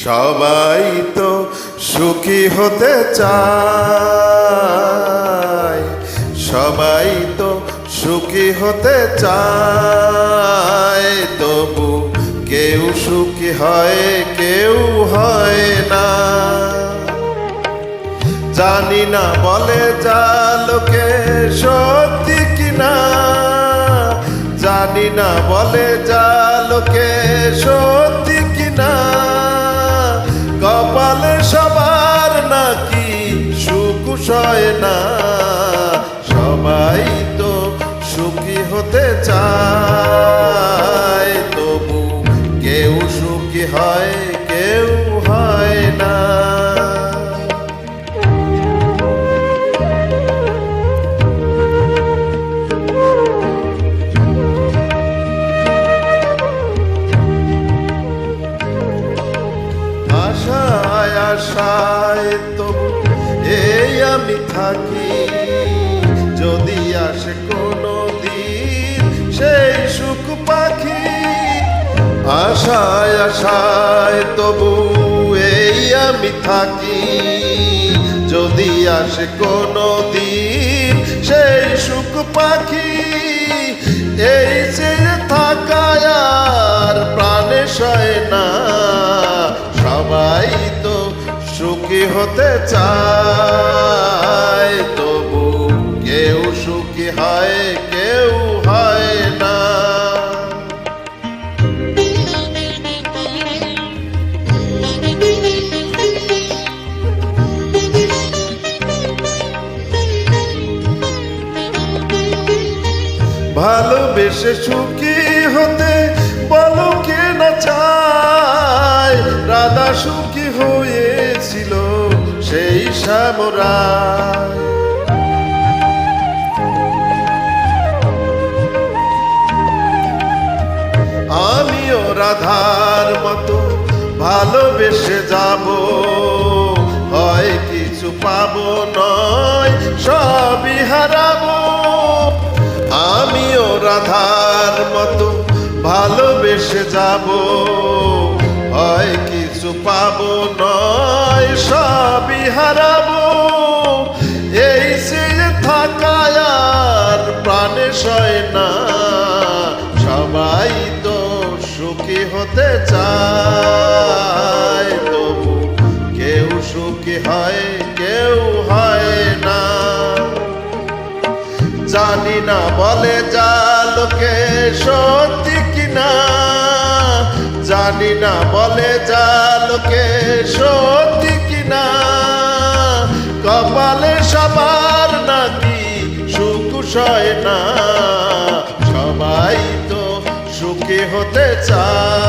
সবাই তো সুখী হতে চায়, সবাই তো সুখী হতে চায়, তবু কেউ সুখী হয় কেউ হয় না। জানি না বলে যা লোকে সত্যি কিনা, জানি না বলে যা লোকে সত্যি কিনা, কপালে সবার নাকি সুখ সয় না। সবাই তো সুখী হতে চায়, তবু কেউ সুখী হয় কেউ হয় না। আশায় আশায় তবু এই আমি থাকি, যদি আসে কোনো দিন সেই সুখ পাখি। আশায় আশায় তবু এই আমি থাকি, যদি আসে কোনো দিন সেই সুখ পাখি। এই যে থাকায় আর প্রাণে সয় না, সবাই তো সুখী হতে চায়, তবু কেউ সুখী হয় কেউ হয় না। ভালোবেসে সুখী হতে বলো কে না চায়, রাধা সুখী হয়েছিল সেই শ্যামরায়। আমিও রাধার মতো ভালোবেসে যাব, হয় কিছু পাবো নয় সবই হারাবো। আমিও রাধার মতো ভালোবেসে যাব, হয় কিছু পাবো নয় সবই হারাবো। এই যে থাকায় আর প্রাণে সয় না, সবাই তো সুখী হতে চায়, তবু কেউ সুখী হয় কেউ হয় না। জানি না বলে যা লোকে সত্যি কিনা, জানি না বলে যা লোকে সত্যি কিনা, কপালে সবার নাকি সুখ সয় না। সবাই তো সুখী হতে চায়।